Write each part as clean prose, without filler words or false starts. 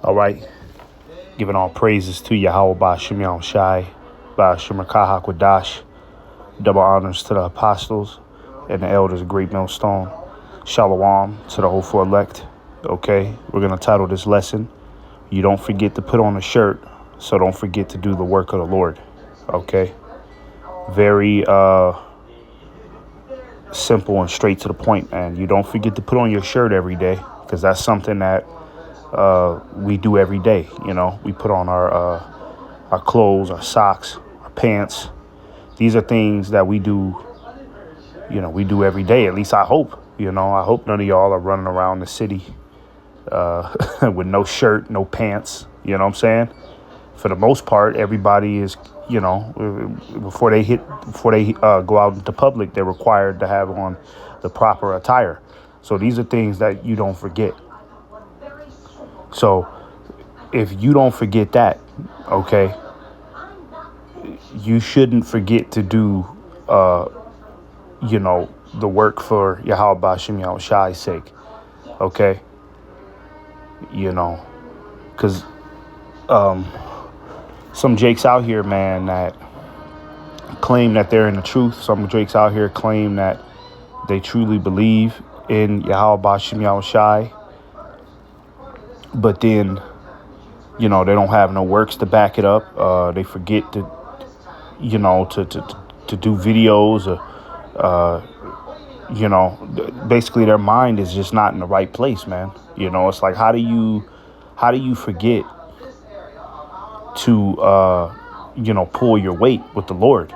All right. Giving all praises to Yahweh Ba'Shem Yahweh Shai, Ba'Shem Rakah HaKodash. Double honors to the apostles and the elders of Great Millstone. Shalom to the hopeful elect. Okay, we're going to title this lesson, You Don't Forget to Put on a Shirt, so don't forget to do the work of the Lord. Okay, very simple and straight to the point, man. You don't forget to put on your shirt every day, because that's something that we do every day. You know, we put on our clothes, our socks, our pants. These are things that we do, we do every day. At least I hope, I hope none of y'all are running around the city with no shirt, no pants. You know what I'm saying? For the most part, everybody is, before they go out into public, they're required to have on the proper attire. So these are things that you don't forget. So if you don't forget that, okay, you shouldn't forget to do, the work for Yahweh Ba'Shem Yahweh Shai's sake. Okay. Because some jakes out here, man, that claim that they're in the truth. Some jakes out here claim that they truly believe in Yahweh Ba'Shem Yahweh Shai. But then, they don't have no works to back it up. They forget to, to do videos or, basically their mind is just not in the right place, man. It's like, how do you forget to, pull your weight with the Lord?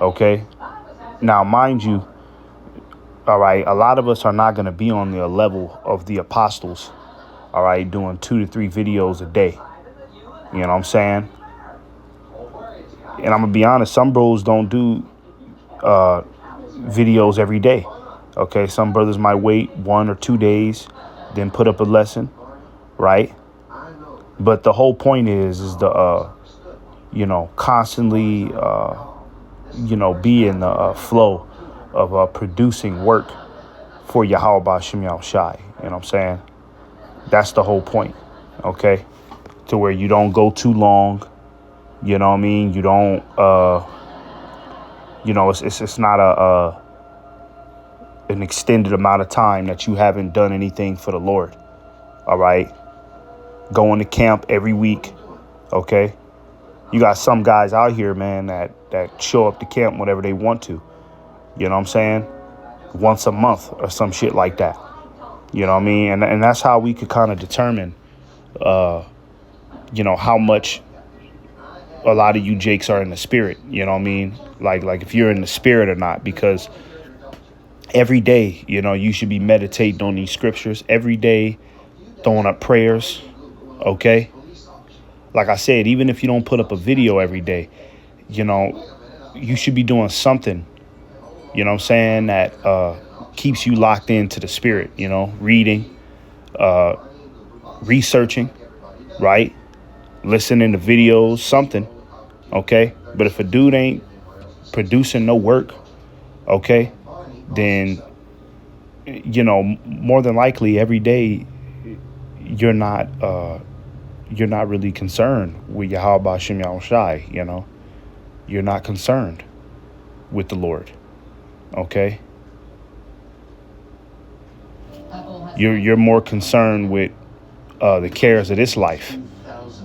Okay. Now, mind you, all right, a lot of us are not going to be on the level of the apostles, all right, doing 2 to 3 videos a day. You know what I'm saying? And I'm going to be honest, some bros don't do videos every day. Okay, some brothers might wait 1 or 2 days, then put up a lesson, right? But the whole point is the, constantly, be in the flow of producing work for Yahweh Ba'Shem Yahweh Shai. You know what I'm saying? That's the whole point, okay? To where you don't go too long, you know what I mean? You don't, it's not an extended amount of time that you haven't done anything for the Lord. All right. Going to camp every week. OK. You got some guys out here, man, that show up to camp whenever they want to. You know what I'm saying? Once a month or some shit like that. You know what I mean? And that's how we could kind of determine, how much a lot of you jakes are in the spirit. You know what I mean? Like if you're in the spirit or not, because every day, you should be meditating on these scriptures every day, throwing up prayers. OK, like I said, even if you don't put up a video every day, you should be doing something, what I'm saying, that keeps you locked into the spirit, reading, researching, right? Listening to videos, something. OK, but if a dude ain't producing no work, OK, then, more than likely every day you're not really concerned with Yahweh Ba'Shem Yahweh Shai. You're not concerned with the Lord. Okay. You're more concerned with the cares of this life.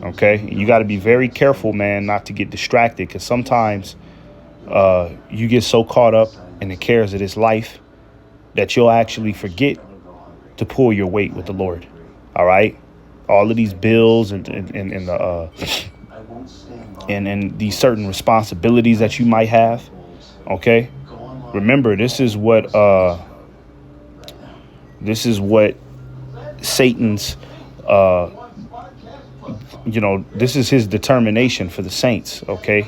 Okay. You got to be very careful, man, not to get distracted, because sometimes you get so caught up in the cares of this life that you'll actually forget to pull your weight with the Lord. All right. All of these bills and these certain responsibilities that you might have. OK. Remember, this is what Satan's this is his determination for the saints. OK.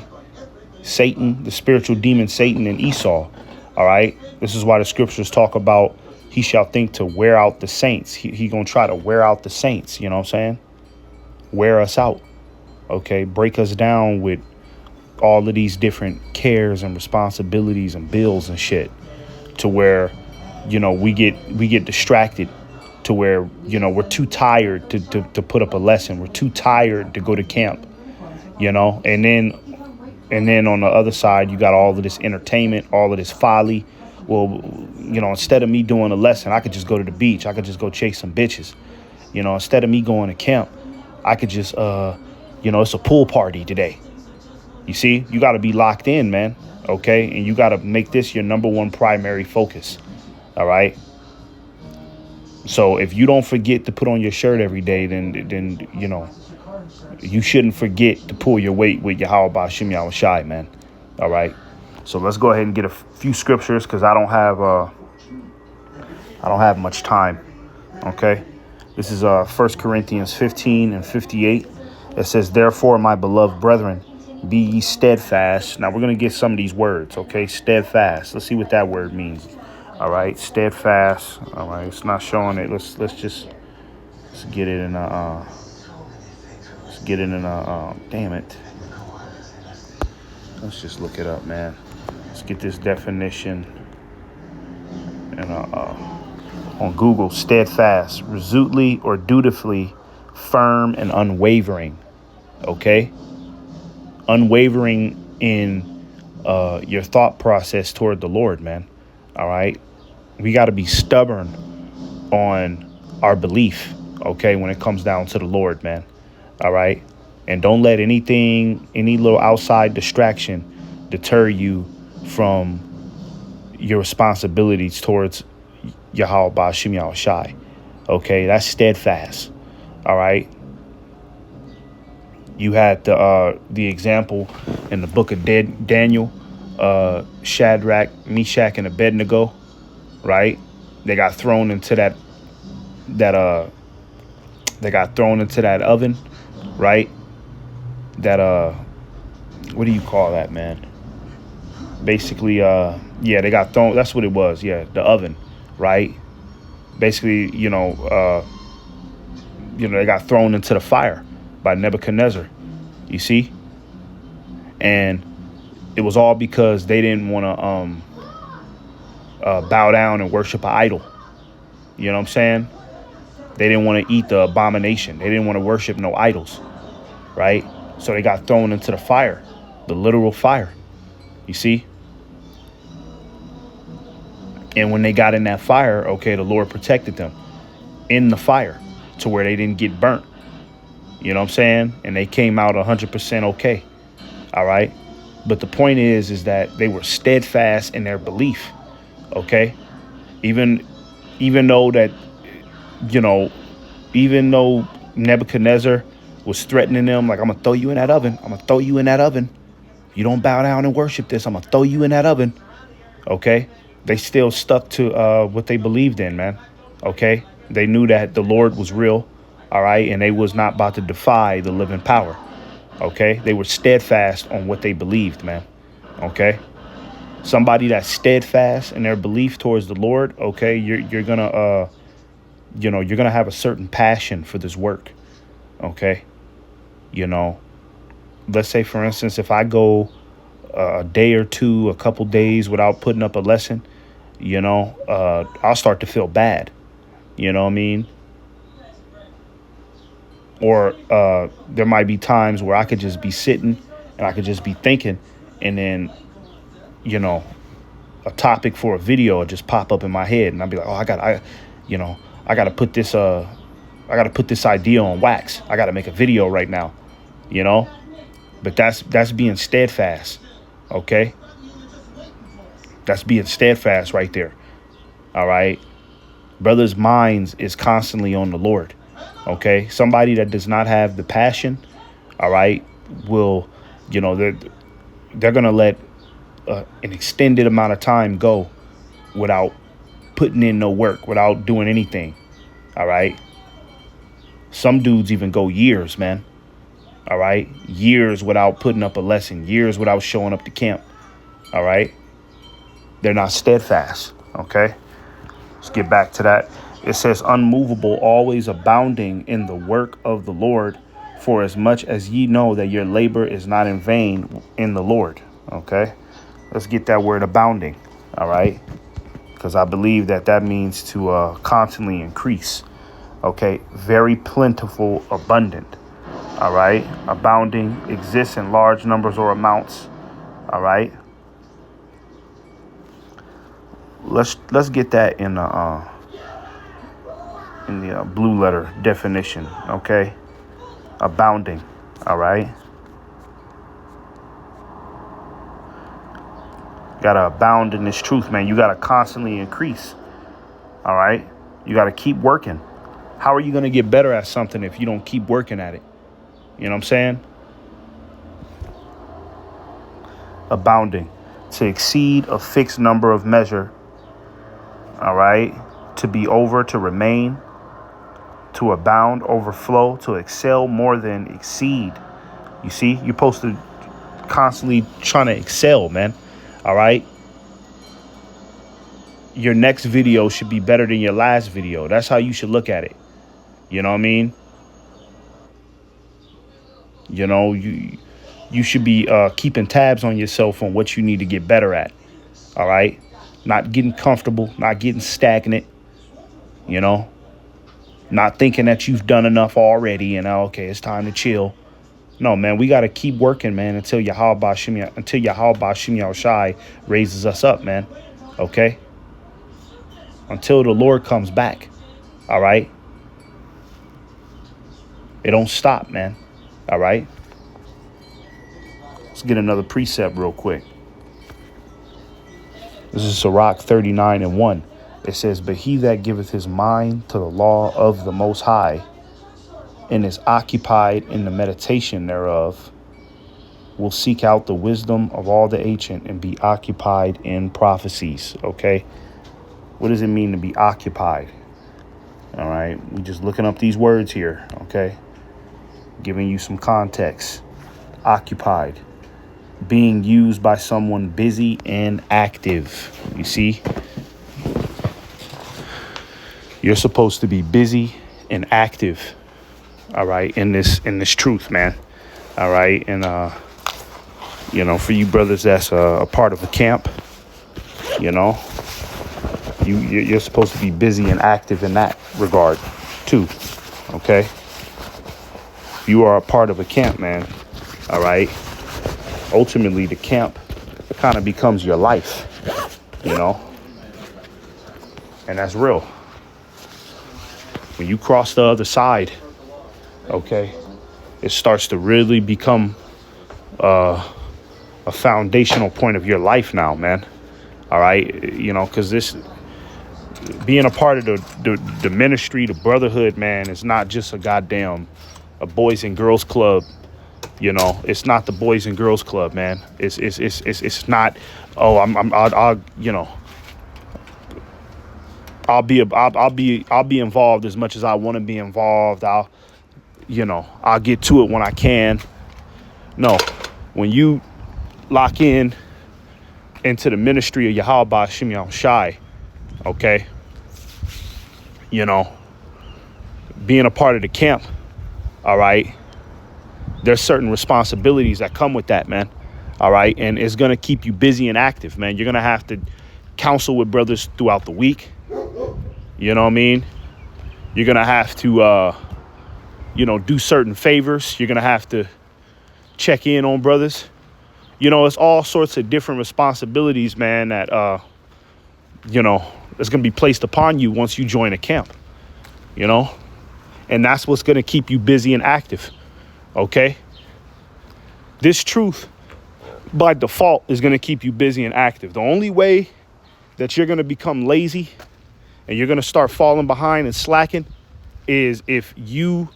Satan, the spiritual demon, Satan and Esau. All right. This is why the scriptures talk about he shall think to wear out the saints. He going to try to wear out the saints. You know what I'm saying? Wear us out. OK. Break us down with all of these different cares and responsibilities and bills and shit, to where, we get distracted to where, we're too tired to put up a lesson. We're too tired to go to camp, and then on the other side, you got all of this entertainment, all of this folly. Well, instead of me doing a lesson, I could just go to the beach. I could just go chase some bitches. Instead of me going to camp, I could just, it's a pool party today. You see, you got to be locked in, man. OK, and you got to make this your number one primary focus. All right. So if you don't forget to put on your shirt every day, then you shouldn't forget to pull your weight with Yahweh Ba'Shem Yahweh Shai, man. All right. So let's go ahead and get a few scriptures because I don't have much time. OK, this is 1 Corinthians 15 and 58. It says, therefore, my beloved brethren, be ye steadfast. Now we're going to get some of these words. OK, steadfast. Let's see what that word means. All right. Steadfast. All right. It's not showing it. Let's get it in damn it. Let's just look it up, man. Let's get this definition on Google. Steadfast, resolutely or dutifully firm and unwavering. Okay? Unwavering in your thought process toward the Lord, man. All right? We got to be stubborn on our belief, okay, when it comes down to the Lord, man. All right? And don't let any little outside distraction deter you from your responsibilities towards Yahweh Ba'Shem Yahweh Shai. Okay, that's steadfast. All right. You had the example in the book of Daniel, Shadrach, Meshach, and Abednego. Right, they got thrown into that oven. Right, what do you call that, man? Basically, they got thrown. That's what it was. Yeah, the oven, right? Basically, they got thrown into the fire by Nebuchadnezzar. You see, and it was all because they didn't want to bow down and worship an idol. You know what I'm saying? They didn't want to eat the abomination. They didn't want to worship no idols, right? So they got thrown into the fire, the literal fire. You see? And when they got in that fire, okay, the Lord protected them in the fire to where they didn't get burnt. You know what I'm saying? And they came out 100% okay. All right. But the point is that they were steadfast in their belief. Okay. Even though that, even though Nebuchadnezzar was threatening them, like, I'm going to throw you in that oven. I'm going to throw you in that oven. If you don't bow down and worship this, I'm going to throw you in that oven. Okay. They still stuck to what they believed in, man. Okay. They knew that the Lord was real. All right. And they was not about to defy the living power. Okay. They were steadfast on what they believed, man. Okay. Somebody that's steadfast in their belief towards the Lord. Okay. You're going to, you're going to have a certain passion for this work. Okay. Let's say, for instance, if I go a day or two, a couple days without putting up a lesson, I'll start to feel bad. You know what I mean? Or there might be times where I could just be sitting and I could just be thinking, and then, a topic for a video will just pop up in my head, and I'll be like, oh, I gotta put this idea on wax. I gotta make a video right now, But that's being steadfast. Okay. That's being steadfast right there. All right. Brothers' minds is constantly on the Lord. Okay. Somebody that does not have the passion, all right, will, they're going to let an extended amount of time go without putting in no work, without doing anything. All right. Some dudes even go years, man. All right. Years without putting up a lesson, years without showing up to camp. All right. They're not steadfast. OK, let's get back to that. It says unmovable, always abounding in the work of the Lord, for as much as ye know that your labor is not in vain in the Lord. OK, let's get that word abounding. All right, because I believe that means to constantly increase. Okay, very plentiful, abundant. All right, abounding, exists in large numbers or amounts. All right, let's get that in the blue letter definition. Okay, abounding. All right, gotta abound in this truth, man. You gotta constantly increase. All right, you gotta keep working. How are you gonna get better at something if you don't keep working at it? You know what I'm saying? Abounding, to exceed a fixed number of measure. All right, to be over, to remain, to abound, overflow, to excel, more than exceed. You see, you're supposed to constantly trying to excel, man. All right. Your next video should be better than your last video. That's how you should look at it. You know what I mean? You know, you should be keeping tabs on yourself on what you need to get better at. All right. Not getting comfortable, not getting stagnant, you know, not thinking that you've done enough already and okay, it's time to chill. No, man, we got to keep working, man, until Yahweh Shai Shai raises us up, man. Okay. Until the Lord comes back. All right. It don't stop, man. All right. Let's get another precept real quick. This is Sirach 39:1. It says, but he that giveth his mind to the law of the Most High and is occupied in the meditation thereof will seek out the wisdom of all the ancient and be occupied in prophecies. Okay. What does it mean to be occupied? All right. We just looking up these words here. Okay. Giving you some context. Occupied. Being used by someone busy and active. You see? You're supposed to be busy and active. All right. In this truth, man. All right. And, you know, for you brothers that's a part of a camp, you know, you're supposed to be busy and active in that regard, too. OK, you are a part of a camp, man. All right. Ultimately, the camp kind of becomes your life, you know, and that's real. When you cross the other side, OK, it starts to really become a foundational point of your life now, man. All right. You know, because this being a part of the ministry, the brotherhood, man, is not just a boys and girls club. You know, it's not the boys and girls club, man. It's not. Oh, I'll you know, I'll be involved as much as I want to be involved. I'll get to it when I can. No, when you lock in into the ministry of Yahweh Shimei Shai, okay, you know, being a part of the camp, all right, there's certain responsibilities that come with that, man. All right. And it's going to keep you busy and active, man. You're going to have to counsel with brothers throughout the week. You know what I mean? You're going to have to, do certain favors. You're going to have to check in on brothers. You know, it's all sorts of different responsibilities, man, that, it's going to be placed upon you once you join a camp, you know, and that's what's going to keep you busy and active. OK, this truth by default is going to keep you busy and active. The only way that you're going to become lazy and you're going to start falling behind and slacking is if you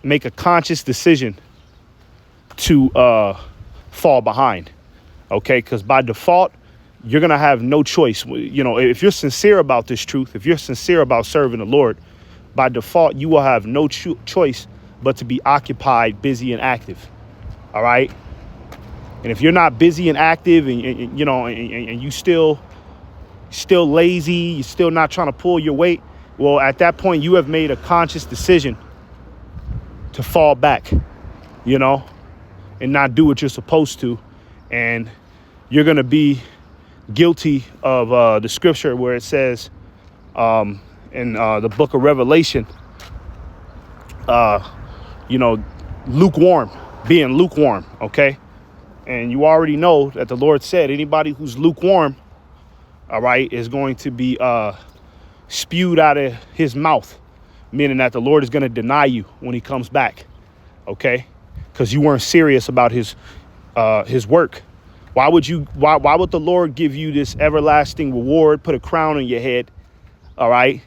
make a conscious decision to fall behind. OK, because by default, you're going to have no choice. You know, if you're sincere about this truth, if you're sincere about serving the Lord, by default, you will have no choice but to be occupied, busy and active. All right. And if you're not busy and active and you still lazy, you're still not trying to pull your weight. Well, at that point, you have made a conscious decision to fall back, you know, and not do what you're supposed to. And you're going to be guilty of the scripture where it says in the book of Revelation, you know, being lukewarm, okay? And you already know that the Lord said anybody who's lukewarm, all right, is going to be spewed out of his mouth, meaning that the Lord is going to deny you when he comes back, okay? Because you weren't serious about his work. Why would the Lord give you this everlasting reward, put a crown on your head, all right,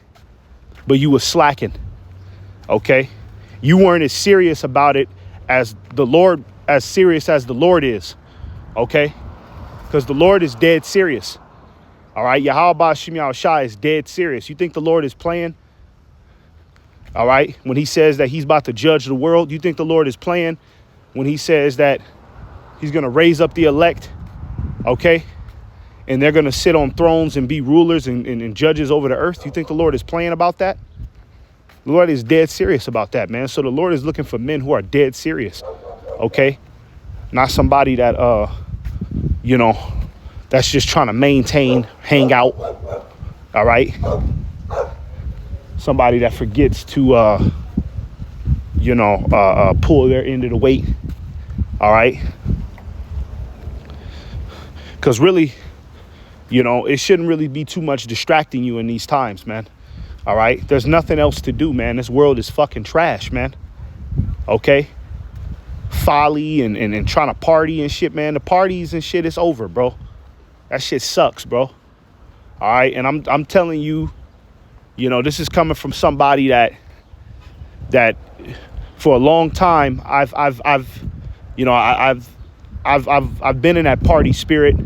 but you were slacking, okay? You weren't as serious about it as serious as the Lord is, okay? Because the Lord is dead serious, all right? Yahweh Shem Yahushai is dead serious. You think the Lord is playing, all right? When he says that he's about to judge the world, you think the Lord is playing when he says that he's going to raise up the elect, okay? And they're going to sit on thrones and be rulers and judges over the earth? You think the Lord is playing about that? The Lord is dead serious about that, man. So the Lord is looking for men who are dead serious, okay? Not somebody that, you know, that's just trying to hang out, all right? Somebody that forgets to, you know, pull their end of the weight, all right? Because really, you know, it shouldn't really be too much distracting you in these times, man. All right. There's nothing else to do, man. This world is fucking trash, man. OK. Folly and trying to party and shit, man. The parties and shit is over, bro. That shit sucks, bro. All right. And I'm telling you, you know, this is coming from somebody that for a long time I've been in that party spirit.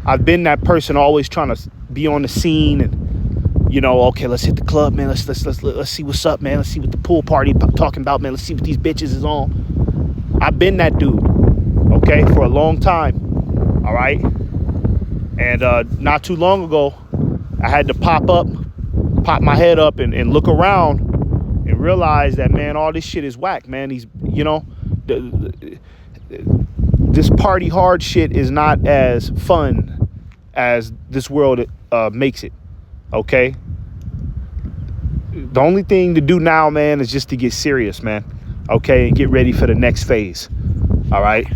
I've been that person always trying to be on the scene and, you know, okay, let's hit the club, man. Let's see what's up, man. Let's see what the pool party talking about, man. Let's see what these bitches is on. I've been that dude, okay, for a long time, all right? And not too long ago, I had to pop my head up and look around and realize that, man, all this shit is whack, man. These, you know, this party hard shit is not as fun as this world makes it. Okay. The only thing to do now, man, is just to get serious, man. Okay, and get ready for the next phase. All right.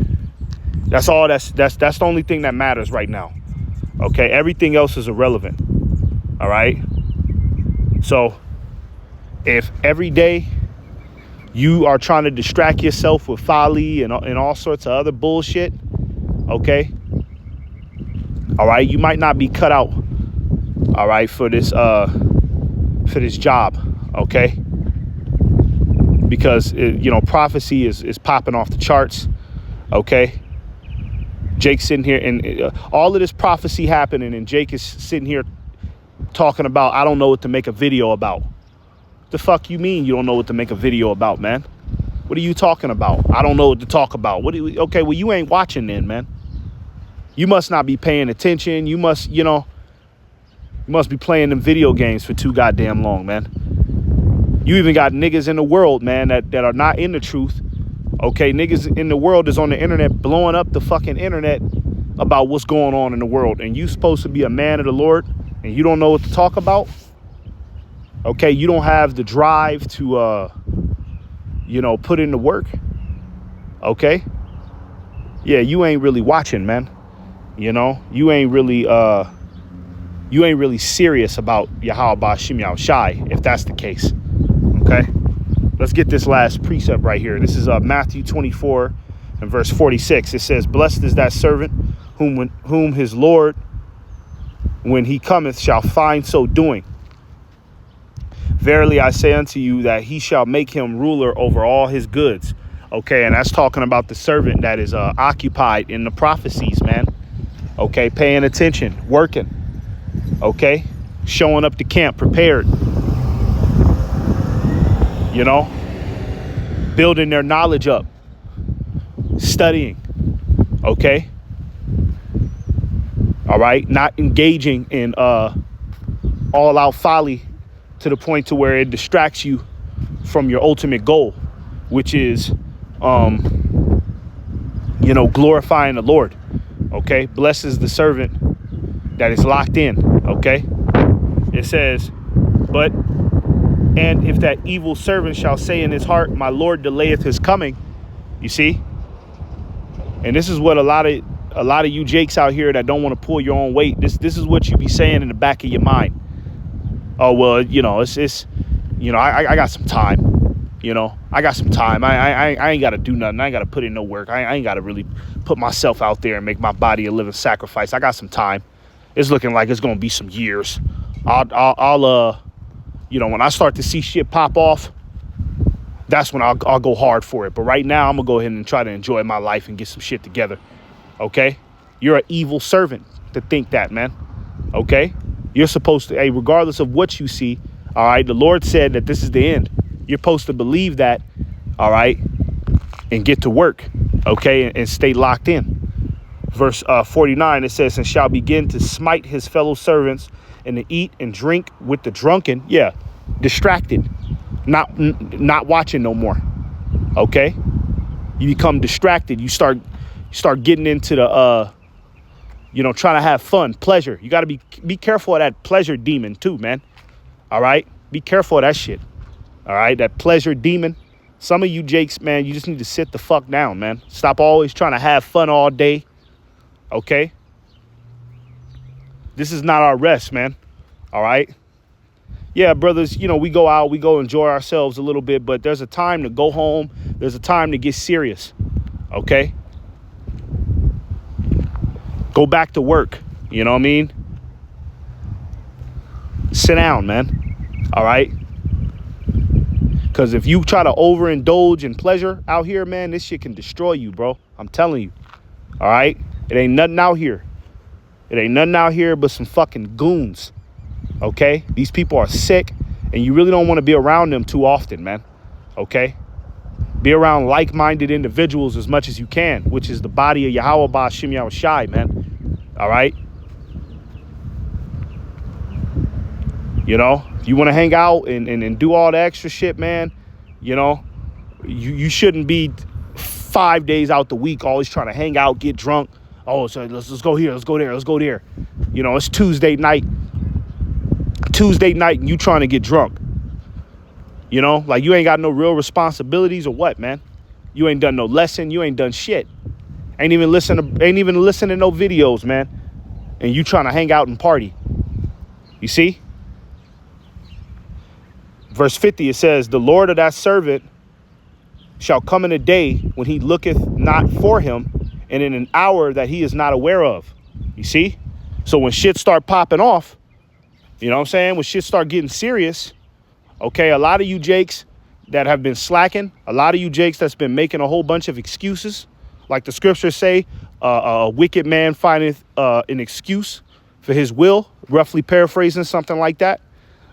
That's all. That's the only thing that matters right now. Okay, everything else is irrelevant. All right. So if every day you are trying to distract yourself with folly and all sorts of other bullshit, okay, all right, you might not be cut out, all right, for this job, okay, because you know, prophecy is popping off the charts, okay. Jake's sitting here and all of this prophecy happening, and Jake is sitting here talking about, I don't know what to make a video about. The fuck you mean you don't know what to make a video about, man? What are you talking about? I don't know what to talk about. Okay, well, you ain't watching then, man. You must not be paying attention. You must, you know, you must be playing them video games for too goddamn long, man. You even got niggas in the world, man, that are not in the truth. Okay, niggas in the world is on the internet blowing up the fucking internet about what's going on in the world. And you supposed to be a man of the Lord and you don't know what to talk about? Okay, you don't have the drive to, you know, put in the work. Okay. Yeah, you ain't really watching, man. You know, you ain't really serious about Yahweh Shem Yahushai, if that's the case. Okay. Let's get this last precept right here. This is Matthew 24 and verse 46. It says, blessed is that servant whom his Lord, when he cometh, shall find so doing. Verily I say unto you that he shall make him ruler over all his goods. Okay, and that's talking about the servant that is occupied in the prophecies, man. Okay, paying attention, working. Okay, showing up to camp prepared. You know, building their knowledge up, studying. Okay. All right, not engaging in all out folly to the point to where it distracts you from your ultimate goal, which is, you know, glorifying the Lord. Okay. Blessed is the servant that is locked in. Okay. It says, But, and if that evil servant shall say in his heart, my Lord delayeth his coming, you see? And this is what a lot of you jakes out here that don't want to pull your own weight, this is what you be saying in the back of your mind. Oh, well, it's I got some time. I got some time. I ain't got to do nothing. I ain't got to put in no work. I ain't got to really put myself out there and make my body a living sacrifice. I got some time. It's looking like it's going to be some years. I'll when I start to see shit pop off, that's when I'll go hard for it. But right now, I'm going to go ahead and try to enjoy my life and get some shit together. Okay? You're an evil servant to think that, man. Okay? You're supposed to, regardless of what you see, all right, the Lord said that this is the end. You're supposed to believe that, all right, and get to work, okay, and stay locked in. Verse 49, it says, and shall begin to smite his fellow servants and to eat and drink with the drunken. Yeah, distracted, not watching no more, okay? You become distracted. You start getting into the, trying to have fun, pleasure. You got to be careful of that pleasure demon too, man. All right? Be careful of that shit. All right? That pleasure demon. Some of you jakes, man, you just need to sit the fuck down, man. Stop always trying to have fun all day. Okay? This is not our rest, man. All right? Yeah, brothers, we go out, we go enjoy ourselves a little bit, but there's a time to go home. There's a time to get serious. Okay? Go back to work. You know what I mean? Sit down, man. All right? Because if you try to overindulge in pleasure out here, man, this shit can destroy you, bro. I'm telling you. All right? It ain't nothing out here. It ain't nothing out here but some fucking goons. Okay? These people are sick, and you really don't want to be around them too often, man. Okay? Be around like-minded individuals as much as you can, which is the body of Yahweh Ba'Shem Yahushai, man. All right? If you want to hang out and do all the extra shit, man, you shouldn't be 5 days out the week always trying to hang out, get drunk. Oh, so let's go here, let's go there, let's go there. It's Tuesday night, and you trying to get drunk. Like you ain't got no real responsibilities or what, man? You ain't done no lesson, you ain't done shit. Ain't even listen to no videos, man. And you trying to hang out and party. You see? Verse 50, it says, the Lord of that servant shall come in a day when he looketh not for him, and in an hour that he is not aware of. You see? So when shit start popping off, you know what I'm saying? When shit start getting serious, okay, a lot of you jakes that have been slacking, a lot of you jakes that's been making a whole bunch of excuses, like the scriptures say, a wicked man findeth an excuse for his will, roughly paraphrasing something like that,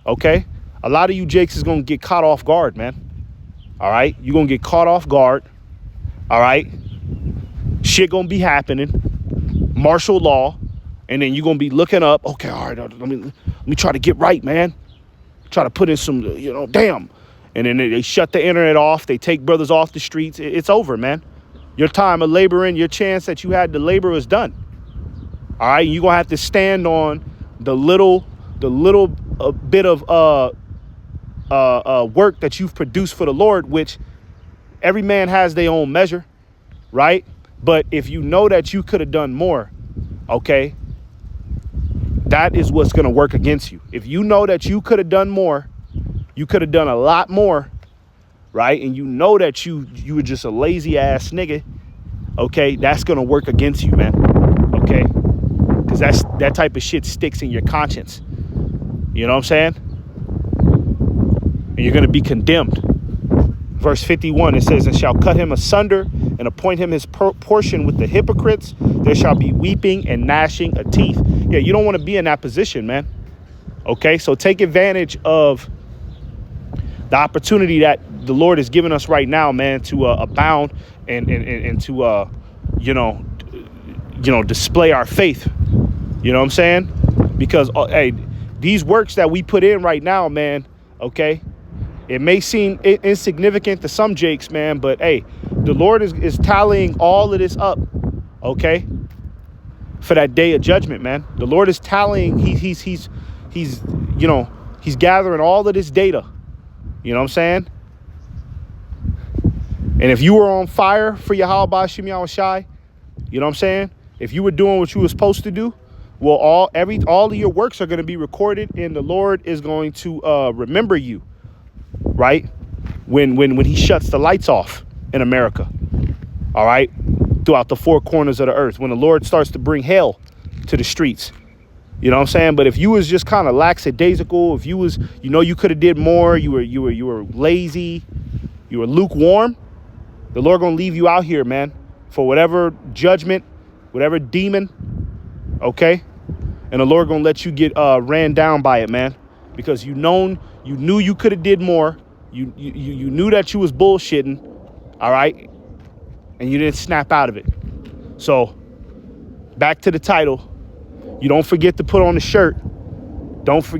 okay? A lot of you jakes is going to get caught off guard, man. All right? You're going to get caught off guard. All right? Shit going to be happening. Martial law. And then you're going to be looking up. Okay, all right, let me try to get right, man. Try to put in some, damn. And then they shut the internet off. They take brothers off the streets. It's over, man. Your time of laboring, your chance that you had to labor is done. All right? You're going to have to stand on the little bit of work that you've produced for the Lord, which every man has their own measure, right? But if you know that you could have done more, okay, that is what's going to work against you. If you know that you could have done more, you could have done a lot more, right? And you know that you were just a lazy ass nigga, okay, that's going to work against you, man, okay? Because that type of shit sticks in your conscience. You know what I'm saying? And you're going to be condemned. Verse 51, it says, and shall cut him asunder and appoint him his portion with the hypocrites. There shall be weeping and gnashing of teeth. Yeah, you don't want to be in that position, man. Okay, so take advantage of the opportunity that the Lord has given us right now, man, to abound and to, display our faith. You know what I'm saying? Because, hey, these works that we put in right now, man, okay, it may seem insignificant to some jakes, man, but hey, the Lord is tallying all of this up, okay, for that day of judgment, man. The Lord is tallying, he's He's gathering all of this data. You know what I'm saying? And if you were on fire for Yahweh Ba'Shem Yahushai, you know what I'm saying? If you were doing what you were supposed to do, well, all of your works are going to be recorded, and the Lord is going to remember you, right? When he shuts the lights off in America, all right, throughout the four corners of the earth, when the Lord starts to bring hell to the streets, you know what I'm saying? But if you was just kind of lackadaisical, if you was, you could have did more, you were lazy, you were lukewarm, the Lord gonna leave you out here, man, for whatever judgment, whatever demon, okay? And the Lord gonna let you get ran down by it, man, because you knew you could have did more. You knew that you was bullshitting, all right, and you didn't snap out of it. So back to the title. You don't forget to put on the shirt. Don't forget.